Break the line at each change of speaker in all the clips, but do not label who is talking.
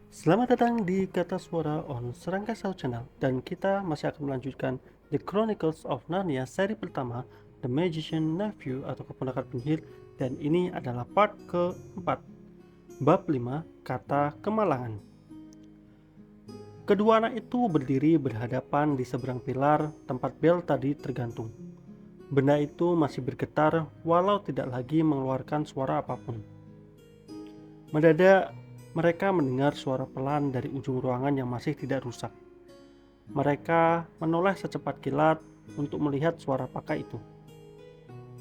Selamat datang di Kata Suara on Serangga Sound Channel dan kita masih akan melanjutkan The Chronicles of Narnia seri pertama The Magician Nephew atau Keponakan Penyihir, dan ini adalah part keempat, bab 5, Kata Kemalangan. Kedua anak itu berdiri berhadapan di seberang pilar tempat bel tadi tergantung. Benda itu masih bergetar walau tidak lagi mengeluarkan suara apapun. Mendadak mereka mendengar suara pelan dari ujung ruangan yang masih tidak rusak. Mereka menoleh secepat kilat untuk melihat suara apakah itu.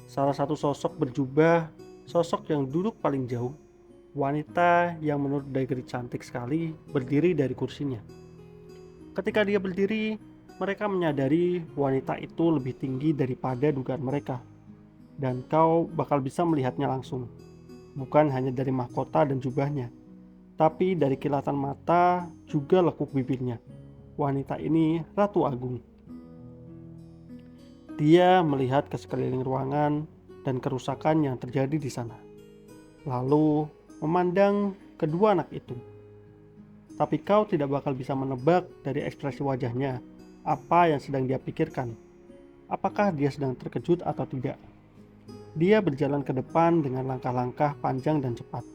Salah satu sosok berjubah, sosok yang duduk paling jauh, wanita yang menurut Daggeri cantik sekali, berdiri dari kursinya. Ketika dia berdiri, mereka menyadari wanita itu lebih tinggi daripada dugaan mereka, dan kau bakal bisa melihatnya langsung, bukan hanya dari mahkota dan jubahnya, tapi dari kilatan mata juga lekuk bibirnya. Wanita ini Ratu Agung. Dia melihat ke sekeliling ruangan dan kerusakan yang terjadi di sana. Lalu memandang kedua anak itu. Tapi kau tidak bakal bisa menebak dari ekspresi wajahnya apa yang sedang dia pikirkan. Apakah dia sedang terkejut atau tidak? Dia berjalan ke depan dengan langkah-langkah panjang dan cepat.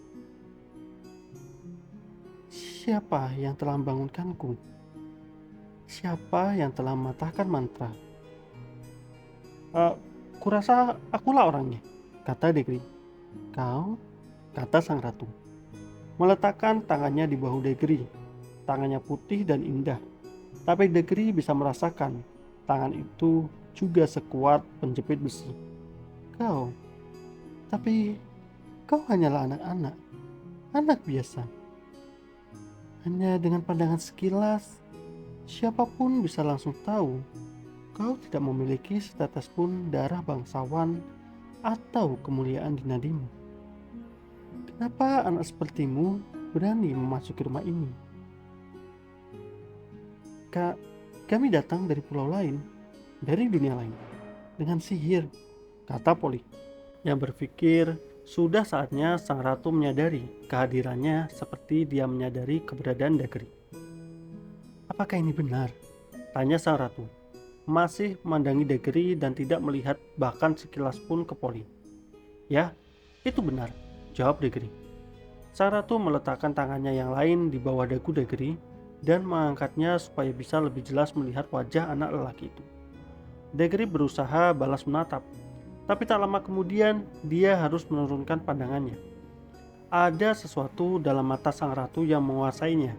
Siapa yang telah membangunkanku? Siapa yang telah mematahkan mantra? "Eh, kurasa akulah orangnya," kata Degri. "Kau?" kata sang ratu, meletakkan tangannya di bahu Degri. Tangannya putih dan indah, tapi Degri bisa merasakan tangan itu juga sekuat penjepit besi. "Kau, tapi kau hanyalah anak-anak, anak biasa. Hanya dengan pandangan sekilas, siapapun bisa langsung tahu kau tidak memiliki setetes pun darah bangsawan atau kemuliaan di nadimu. Kenapa anak sepertimu berani memasuki rumah ini? Kami datang dari pulau lain, dari dunia lain, dengan sihir," kata Polly, yang berpikir sudah saatnya sang ratu menyadari kehadirannya seperti dia menyadari keberadaan Dagri. "Apakah ini benar?" tanya sang ratu, masih memandangi Dagri dan tidak melihat bahkan sekilas pun ke Polly. "Ya, itu benar," jawab Dagri. Sang ratu meletakkan tangannya yang lain di bawah dagu Dagri dan mengangkatnya supaya bisa lebih jelas melihat wajah anak lelaki itu. Dagri berusaha balas menatap, tapi tak lama kemudian dia harus menurunkan pandangannya. Ada sesuatu dalam mata sang ratu yang menguasainya.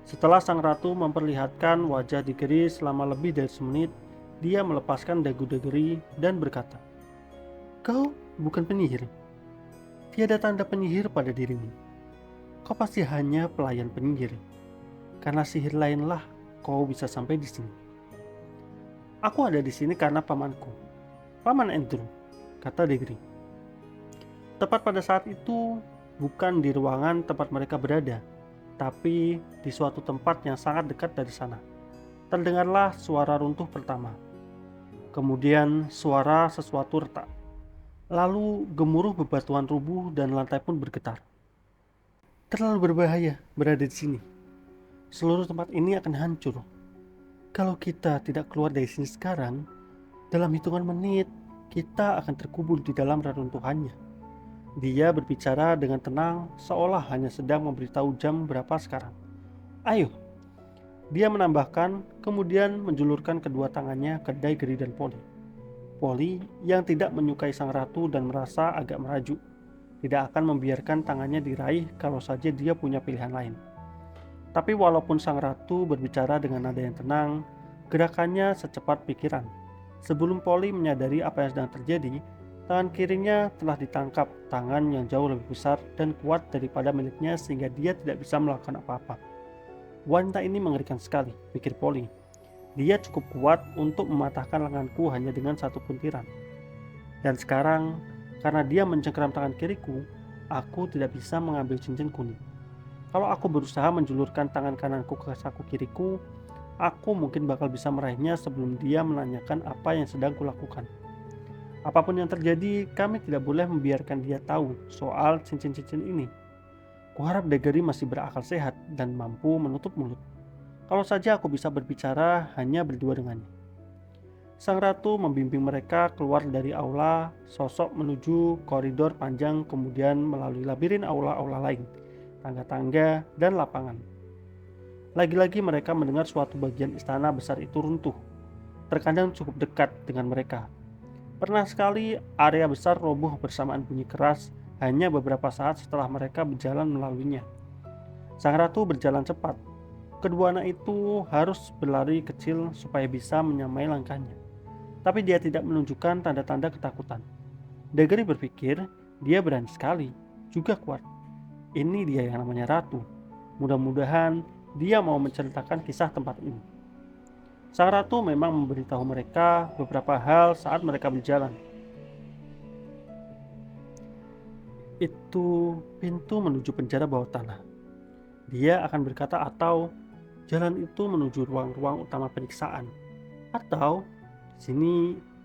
Setelah sang ratu memperlihatkan wajah Dagri selama lebih dari semenit, dia melepaskan dagu Dagri dan berkata, "Kau bukan penyihir. Tiada tanda penyihir pada dirimu. Kau pasti hanya pelayan penyihir. Karena sihir lainlah kau bisa sampai di sini." "Aku ada di sini karena pamanku, Paman Andrew," kata Degri. Tepat pada saat itu, bukan di ruangan tempat mereka berada, tapi di suatu tempat yang sangat dekat dari sana, terdengarlah suara runtuh pertama. Kemudian suara sesuatu retak. Lalu gemuruh bebatuan rubuh dan lantai pun bergetar. "Terlalu berbahaya berada di sini. Seluruh tempat ini akan hancur. Kalau kita tidak keluar dari sini sekarang, dalam hitungan menit kita akan terkubur di dalam reruntuhannya." Dia berbicara dengan tenang seolah hanya sedang memberitahu jam berapa sekarang. "Ayo," dia menambahkan, kemudian menjulurkan kedua tangannya ke Daggeri dan Polly. Polly yang tidak menyukai sang ratu dan merasa agak merajuk, tidak akan membiarkan tangannya diraih kalau saja dia punya pilihan lain. Tapi walaupun sang ratu berbicara dengan nada yang tenang, gerakannya secepat pikiran. Sebelum Polly menyadari apa yang sedang terjadi, tangan kirinya telah ditangkap tangan yang jauh lebih besar dan kuat daripada miliknya sehingga dia tidak bisa melakukan apa-apa. "Wanita ini mengerikan sekali," pikir Polly. "Dia cukup kuat untuk mematahkan lenganku hanya dengan satu puntiran. Dan sekarang, karena dia mencengkeram tangan kiriku, aku tidak bisa mengambil cincin kuning. Kalau aku berusaha menjulurkan tangan kananku ke saku kiriku, aku mungkin bakal bisa meraihnya sebelum dia menanyakan apa yang sedang kulakukan. Apapun yang terjadi, kami tidak boleh membiarkan dia tahu soal cincin-cincin ini. Kuharap Degeri masih berakal sehat dan mampu menutup mulut. Kalau saja aku bisa berbicara hanya berdua dengannya. Sang ratu membimbing mereka keluar dari aula, sosok menuju koridor panjang, kemudian melalui labirin aula-aula lain, tangga-tangga, dan lapangan. Lagi-lagi mereka mendengar suatu bagian istana besar itu runtuh, terkadang cukup dekat dengan mereka. Pernah sekali area besar roboh bersamaan bunyi keras hanya beberapa saat setelah mereka berjalan melaluinya. Sang ratu berjalan cepat. Kedua anak itu harus berlari kecil supaya bisa menyamai langkahnya. Tapi dia tidak menunjukkan tanda-tanda ketakutan. Degeri berpikir dia berani sekali, juga kuat. Ini dia yang namanya ratu. Mudah-mudahan dia mau menceritakan kisah tempat ini. Sang ratu memang memberitahu mereka beberapa hal saat mereka berjalan. Itu pintu menuju penjara bawah tanah. Dia akan berkata, atau jalan itu menuju ruang-ruang utama penyiksaan. Atau di sini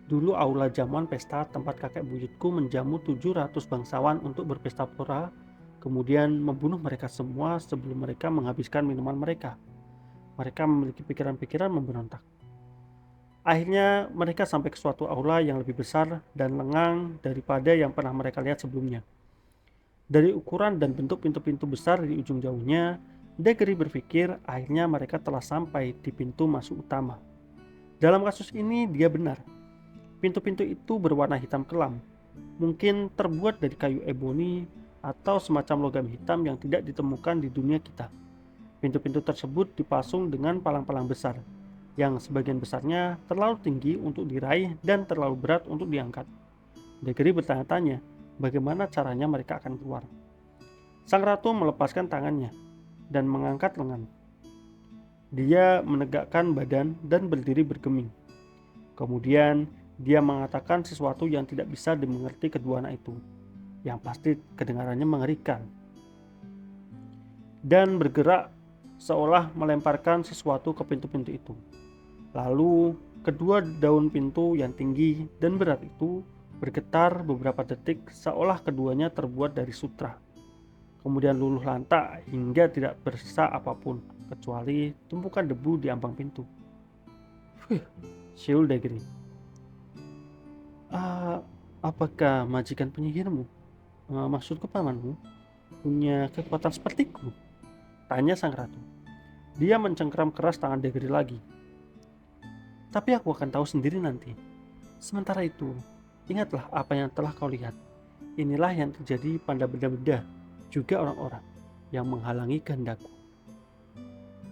dulu aula jamuan pesta tempat kakek buyutku menjamu 700 bangsawan untuk berpesta pora, kemudian membunuh mereka semua sebelum mereka menghabiskan minuman mereka. Mereka memiliki pikiran-pikiran memberontak. Akhirnya mereka sampai ke suatu aula yang lebih besar dan lengang daripada yang pernah mereka lihat sebelumnya. Dari ukuran dan bentuk pintu-pintu besar di ujung jauhnya, Degeri berpikir akhirnya mereka telah sampai di pintu masuk utama. Dalam kasus ini dia benar. Pintu-pintu itu berwarna hitam kelam, mungkin terbuat dari kayu eboni atau semacam logam hitam yang tidak ditemukan di dunia kita. Pintu-pintu tersebut dipasung dengan palang-palang besar, yang sebagian besarnya terlalu tinggi untuk diraih dan terlalu berat untuk diangkat. Degeri bertanya-tanya, bagaimana caranya mereka akan keluar. Sang ratu melepaskan tangannya dan mengangkat lengan. Dia menegakkan badan dan berdiri bergeming. Kemudian dia mengatakan sesuatu yang tidak bisa dimengerti kedua anak itu, yang pasti kedengarannya mengerikan, dan bergerak seolah melemparkan sesuatu ke pintu-pintu itu. Lalu kedua daun pintu yang tinggi dan berat itu bergetar beberapa detik seolah keduanya terbuat dari sutra. Kemudian luluh lantak hingga tidak bersisa apapun kecuali tumpukan debu di ambang pintu. Siul Degeri. Apakah majikan penyihirmu, maksudku pamanmu, punya kekuatan sepertiku? Tanya sang ratu. Dia mencengkeram keras tangan Degeri lagi. Tapi aku akan tahu sendiri nanti. Sementara itu, ingatlah apa yang telah kau lihat. Inilah yang terjadi pada benda-benda, juga orang-orang yang menghalangi kehendakku.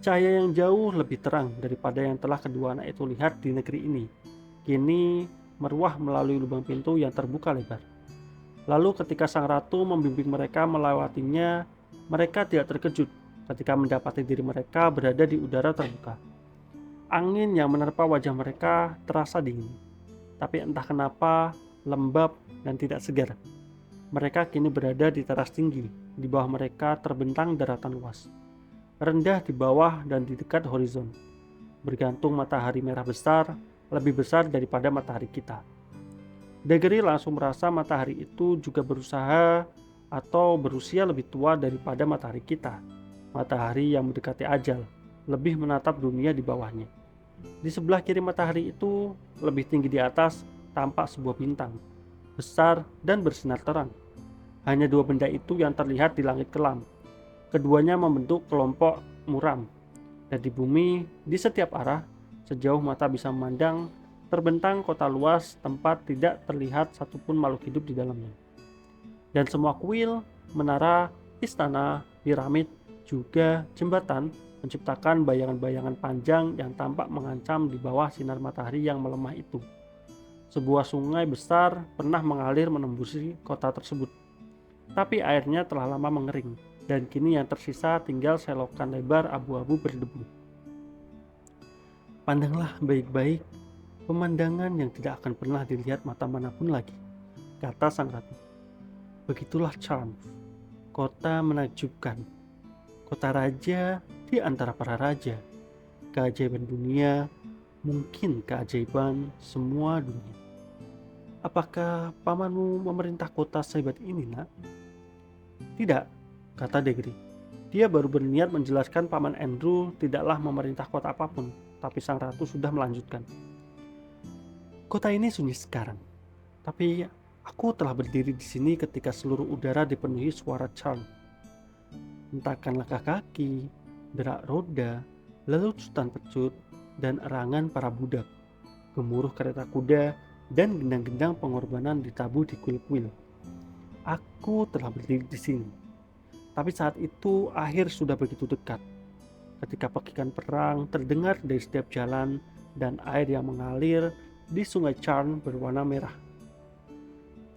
Cahaya yang jauh lebih terang daripada yang telah kedua anak itu lihat di negeri ini, kini meruah melalui lubang pintu yang terbuka lebar. Lalu ketika sang ratu membimbing mereka melewatinya, mereka tidak terkejut ketika mendapati diri mereka berada di udara terbuka. Angin yang menerpa wajah mereka terasa dingin, tapi entah kenapa lembab dan tidak segar. Mereka kini berada di teras tinggi. Di bawah mereka terbentang daratan luas, rendah di bawah dan di dekat horizon, bergantung matahari merah besar, lebih besar daripada matahari kita. Degeri langsung merasa matahari itu juga berusaha atau berusia lebih tua daripada matahari kita. Matahari yang mendekati ajal, lebih menatap dunia di bawahnya. Di sebelah kiri matahari itu, lebih tinggi di atas, tampak sebuah bintang, besar dan bersinar terang. Hanya dua benda itu yang terlihat di langit kelam. Keduanya membentuk kelompok muram, dan di bumi, di setiap arah, sejauh mata bisa memandang, terbentang kota luas tempat tidak terlihat satupun makhluk hidup di dalamnya. Dan semua kuil, menara, istana, piramid, juga jembatan menciptakan bayangan-bayangan panjang yang tampak mengancam di bawah sinar matahari yang melemah itu. Sebuah sungai besar pernah mengalir menembusi kota tersebut, tapi airnya telah lama mengering, dan kini yang tersisa tinggal selokan lebar abu-abu berdebu. Pandanglah baik-baik pemandangan yang tidak akan pernah dilihat mata manapun lagi, kata sang ratu. Begitulah Charm, kota menakjubkan, kota raja di antara para raja, keajaiban dunia, mungkin keajaiban semua dunia. Apakah pamanmu memerintah kota sehebat ini, nak? Tidak, kata Degri. Dia baru berniat menjelaskan Paman Andrew tidaklah memerintah kota apapun, tapi sang ratu sudah melanjutkan. Kota ini sunyi sekarang, tapi aku telah berdiri di sini ketika seluruh udara dipenuhi suara charm. Hentakan langkah kaki, derak roda, lelucutan pecut, dan erangan para budak, gemuruh kereta kuda, dan gendang-gendang pengorbanan ditabuh di kuil-kuil. Aku telah berdiri di sini. Tapi saat itu akhir sudah begitu dekat. Ketika pekikan perang terdengar dari setiap jalan dan air yang mengalir di sungai Charn berwarna merah.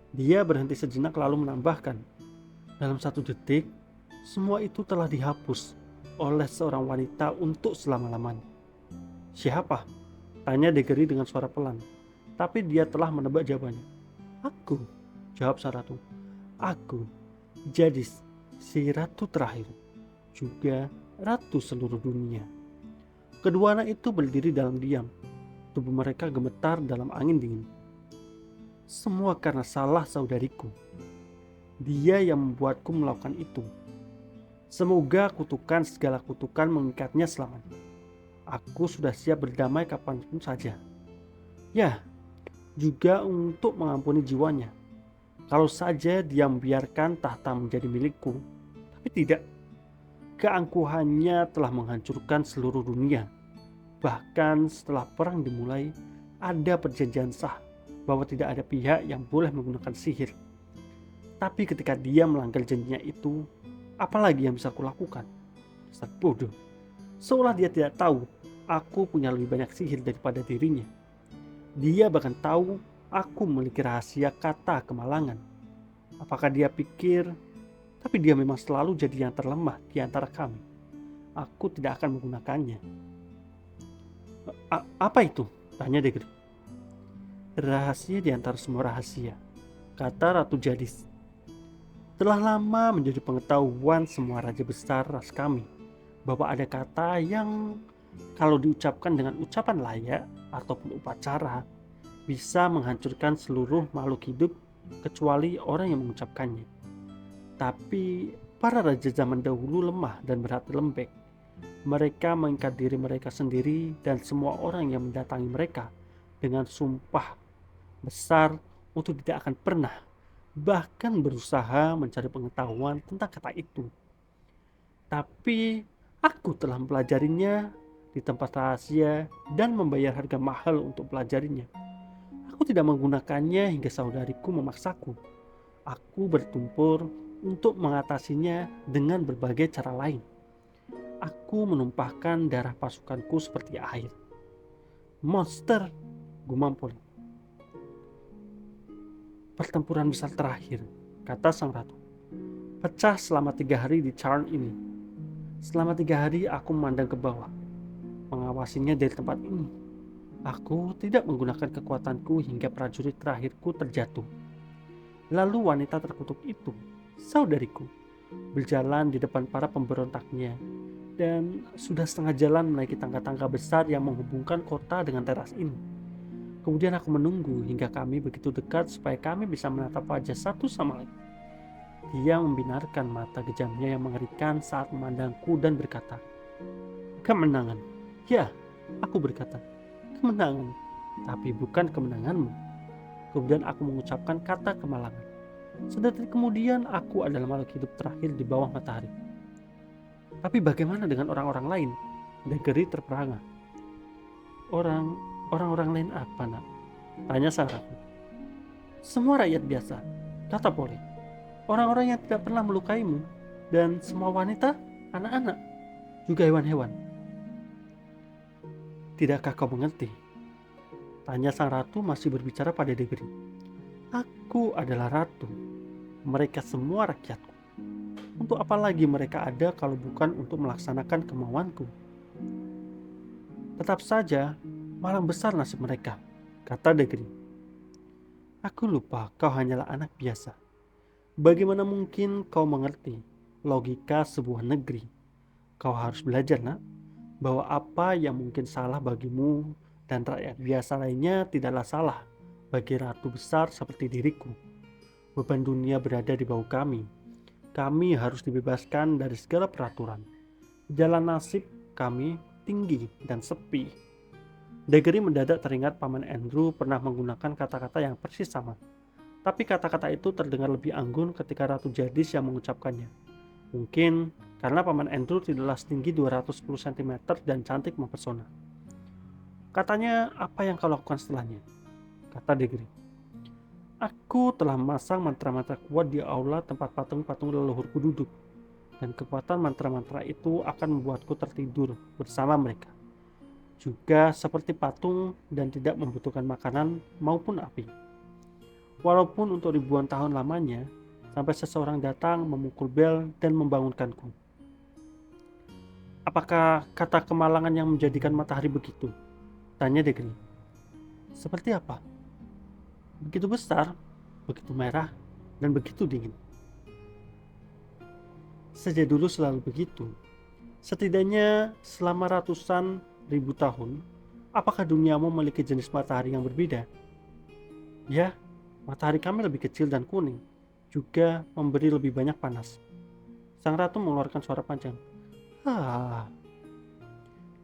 Dia berhenti sejenak lalu menambahkan, dalam 1 detik, semua itu telah dihapus oleh seorang wanita untuk selama-lamanya. Siapa? Tanya Degeri dengan suara pelan. Tapi dia telah menebak jawabannya. Aku, jawab sang ratu. Aku, Jadis, si ratu terakhir, juga ratu seluruh dunia. Kedua anak itu berdiri dalam diam. Tubuh mereka gemetar dalam angin dingin. Semua karena salah saudariku. Dia yang membuatku melakukan itu. Semoga kutukan segala kutukan mengikatnya selamanya. Aku sudah siap berdamai kapanpun saja. Ya, juga untuk mengampuni jiwanya. Kalau saja dia membiarkan tahta menjadi milikku. Tapi tidak. Keangkuhannya telah menghancurkan seluruh dunia. Bahkan setelah perang dimulai, ada perjanjian sah bahwa tidak ada pihak yang boleh menggunakan sihir. Tapi ketika dia melanggar janjinya itu, apalagi yang bisa kulakukan? Dasar bodoh. Seolah dia tidak tahu aku punya lebih banyak sihir daripada dirinya. Dia bahkan tahu aku memiliki rahasia kata kemalangan. Apakah dia pikir, tapi dia memang selalu jadi yang terlemah di antara kami. Aku tidak akan menggunakannya. Apa itu? Tanya Degri. Rahasia di antara semua rahasia, kata Ratu Jadis. Telah lama menjadi pengetahuan semua raja besar ras kami bahwa ada kata yang kalau diucapkan dengan ucapan layak ataupun upacara bisa menghancurkan seluruh makhluk hidup kecuali orang yang mengucapkannya. Tapi para raja zaman dahulu lemah dan berhati lembek. Mereka mengikat diri mereka sendiri dan semua orang yang mendatangi mereka dengan sumpah besar untuk tidak akan pernah bahkan berusaha mencari pengetahuan tentang kata itu. Tapi aku telah mempelajarinya di tempat rahasia dan membayar harga mahal untuk pelajarinya. Aku tidak menggunakannya hingga saudariku memaksaku. Aku bertumpur untuk mengatasinya dengan berbagai cara lain. Aku menumpahkan darah pasukanku seperti air. Monster, gumam Polly. Pertempuran besar terakhir, kata sang ratu, pecah selama 3 hari di Charn ini. Selama 3 hari aku memandang ke bawah, mengawasinya dari tempat ini. Aku tidak menggunakan kekuatanku hingga prajurit terakhirku terjatuh. Lalu wanita terkutuk itu, saudariku, berjalan di depan para pemberontaknya dan sudah setengah jalan menaiki tangga-tangga besar yang menghubungkan kota dengan teras ini. Kemudian aku menunggu hingga kami begitu dekat supaya kami bisa menatap wajah satu sama lain. Dia membinarkan mata kejamnya yang mengerikan saat memandangku dan berkata, kemenangan. Ya, aku berkata, kemenangan, tapi bukan kemenanganmu. Kemudian aku mengucapkan kata kemalangan. Sedetik kemudian aku adalah makhluk hidup terakhir di bawah matahari. Tapi bagaimana dengan orang-orang lain? Degeri terperangah. Orang-orang lain apa, nak? Tanya Sarahku. Semua rakyat biasa, kata Polly. Orang-orang yang tidak pernah melukaimu, dan semua wanita, anak-anak, juga hewan-hewan. Tidakkah kau mengerti? Tanya sang ratu masih berbicara pada Degeri. Aku adalah ratu. Mereka semua rakyatku. Untuk apa lagi mereka ada kalau bukan untuk melaksanakan kemauanku? Tetap saja, malang besar nasib mereka, kata Degeri. Aku lupa kau hanyalah anak biasa. Bagaimana mungkin kau mengerti logika sebuah negeri? Kau harus belajar, nak, bahwa apa yang mungkin salah bagimu dan rakyat biasa lainnya tidaklah salah bagi ratu besar seperti diriku. Beban dunia berada di bawah kami. kami harus dibebaskan dari segala peraturan. Jalan nasib kami tinggi dan sepi. Degeri mendadak teringat Paman Andrew pernah menggunakan kata-kata yang persis sama. Tapi kata-kata itu terdengar lebih anggun ketika Ratu Jadis yang mengucapkannya. Mungkin karena Paman Andrew tidaklah setinggi 210 cm dan cantik mempesona. Katanya, apa yang kau lakukan setelahnya? Kata Degeri. Aku telah memasang mantra-mantra kuat di aula tempat patung-patung leluhurku duduk. Dan kekuatan mantra-mantra itu akan membuatku tertidur bersama mereka. Juga seperti patung dan tidak membutuhkan makanan maupun api. Walaupun untuk ribuan tahun lamanya, sampai seseorang datang memukul bel dan membangunkanku. Apakah kata kemalangan yang menjadikan matahari begitu? Tanya Degri. Seperti apa? Begitu besar, begitu merah, dan begitu dingin. Sejak dulu selalu begitu. Setidaknya selama ratusan ribu tahun, apakah duniamu memiliki jenis matahari yang berbeda? Ya, matahari kami lebih kecil dan kuning, juga memberi lebih banyak panas. Sang ratu mengeluarkan suara panjang.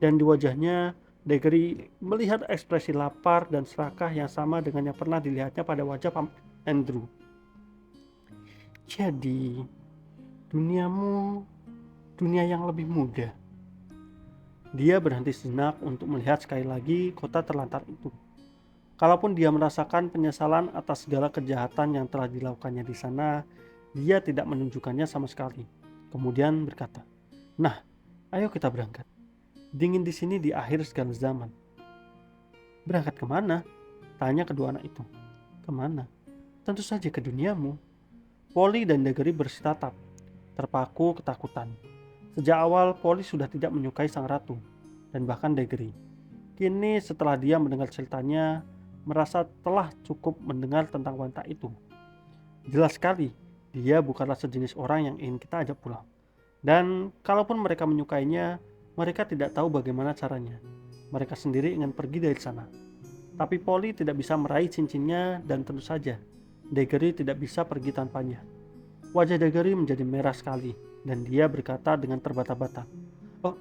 Dan di wajahnya, Degeri melihat ekspresi lapar dan serakah yang sama dengan yang pernah dilihatnya pada wajah Paman Andrew. Jadi, duniamu dunia yang lebih muda. Dia berhenti sejenak untuk melihat sekali lagi kota terlantar itu. Kalaupun dia merasakan penyesalan atas segala kejahatan yang telah dilakukannya di sana, dia tidak menunjukkannya sama sekali. Kemudian berkata, "Nah, ayo kita berangkat. Dingin di sini di akhir segala zaman." "Berangkat kemana?" tanya kedua anak itu. "Kemana? Tentu saja ke duniamu." Polly dan Degeri bersitatap, terpaku ketakutan. Sejak awal Polly sudah tidak menyukai sang ratu, dan bahkan Degeri. Kini setelah dia mendengar ceritanya, merasa telah cukup mendengar tentang wanita itu. Jelas sekali, dia bukanlah sejenis orang yang ingin kita ajak pulang. Dan kalaupun mereka menyukainya, mereka tidak tahu bagaimana caranya. Mereka sendiri ingin pergi dari sana. Tapi Polly tidak bisa meraih cincinnya dan tentu saja Degeri tidak bisa pergi tanpanya. Wajah Degeri menjadi merah sekali dan dia berkata dengan terbata-bata, Oh,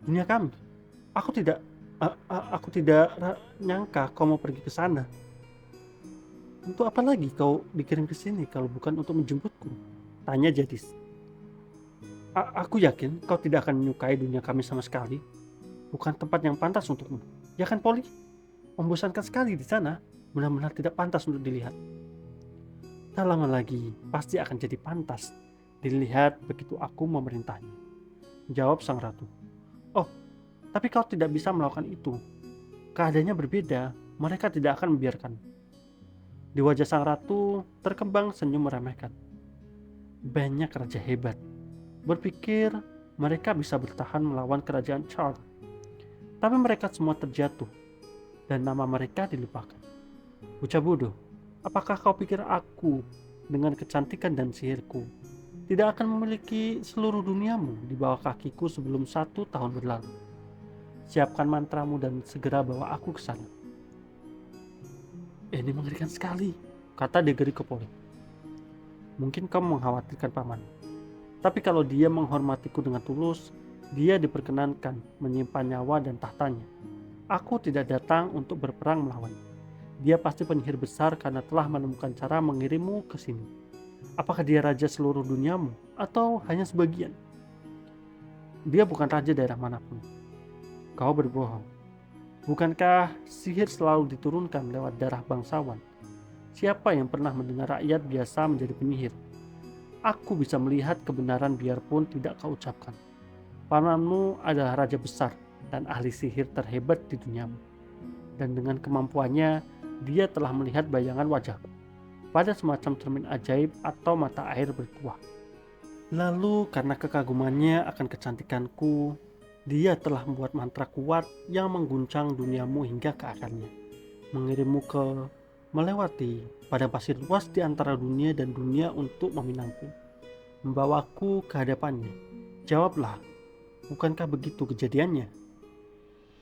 dunia kami. Aku tidak nyangka kau mau pergi ke sana. Untuk apa lagi kau dikirim ke sini kalau bukan untuk menjemputku?" tanya Jadis. Aku yakin kau tidak akan menyukai dunia kami sama sekali. Bukan tempat yang pantas untukmu. Ya kan, Polly? Membosankan sekali di sana. Benar-benar tidak pantas untuk dilihat. Tak lama lagi, pasti akan jadi pantas dilihat begitu aku memerintahnya, jawab sang ratu. "Oh, tapi kau tidak bisa melakukan itu. Keadaannya berbeda. Mereka tidak akan membiarkan." Di wajah sang ratu terkembang senyum meremehkan. Banyak raja hebat berpikir mereka bisa bertahan melawan kerajaan Charles. Tapi mereka semua terjatuh dan nama mereka dilupakan. Bocah bodoh, apakah kau pikir aku dengan kecantikan dan sihirku tidak akan memiliki seluruh duniamu di bawah kakiku sebelum 1 tahun berlalu? Siapkan mantramu dan segera bawa aku ke sana. Ini mengerikan sekali, kata Degeri ke Polly. Mungkin kau mengkhawatirkan paman. Tapi kalau dia menghormatiku dengan tulus, dia diperkenankan menyimpan nyawa dan tahtanya. Aku tidak datang untuk berperang melawannya. Dia pasti penyihir besar karena telah menemukan cara mengirimmu ke sini. Apakah dia raja seluruh duniamu atau hanya sebagian? Dia bukan raja daerah manapun. Kau berbohong. Bukankah sihir selalu diturunkan lewat darah bangsawan? Siapa yang pernah mendengar rakyat biasa menjadi penyihir? Aku bisa melihat kebenaran biarpun tidak kau ucapkan. Pamanmu adalah raja besar dan ahli sihir terhebat di duniamu. Dan dengan kemampuannya, dia telah melihat bayangan wajahku pada semacam cermin ajaib atau mata air bertuah. Lalu karena kekagumannya akan kecantikanku, dia telah membuat mantra kuat yang mengguncang duniamu hingga ke akarnya, mengirimmu ke melewati padang pasir luas di antara dunia dan dunia untuk meminangku, membawaku ke hadapannya. Jawablah, bukankah begitu kejadiannya?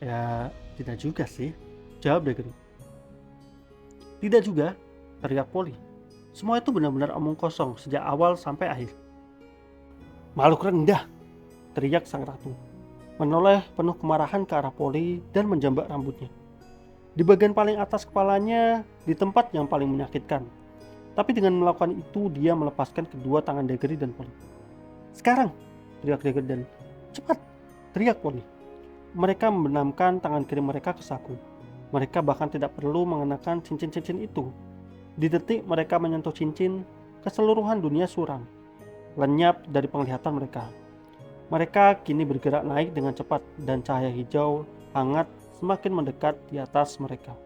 Ya, tidak juga sih, jawab Degeri. Tidak juga, teriak Polly. Semua itu benar-benar omong kosong sejak awal sampai akhir. Makhluk rendah, teriak sang ratu, menoleh penuh kemarahan ke arah Polly dan menjambak rambutnya. Di bagian paling atas kepalanya, di tempat yang paling menyakitkan. Tapi dengan melakukan itu, dia melepaskan kedua tangan Daggery dan Polly. Sekarang, teriak Daggery dan cepat, teriak Polly. Mereka membenamkan tangan kiri mereka ke saku. Mereka bahkan tidak perlu mengenakan cincin-cincin itu. Di detik mereka menyentuh cincin, keseluruhan dunia suram, lenyap dari penglihatan mereka. Mereka kini bergerak naik dengan cepat dan cahaya hijau hangat semakin mendekat di atas mereka.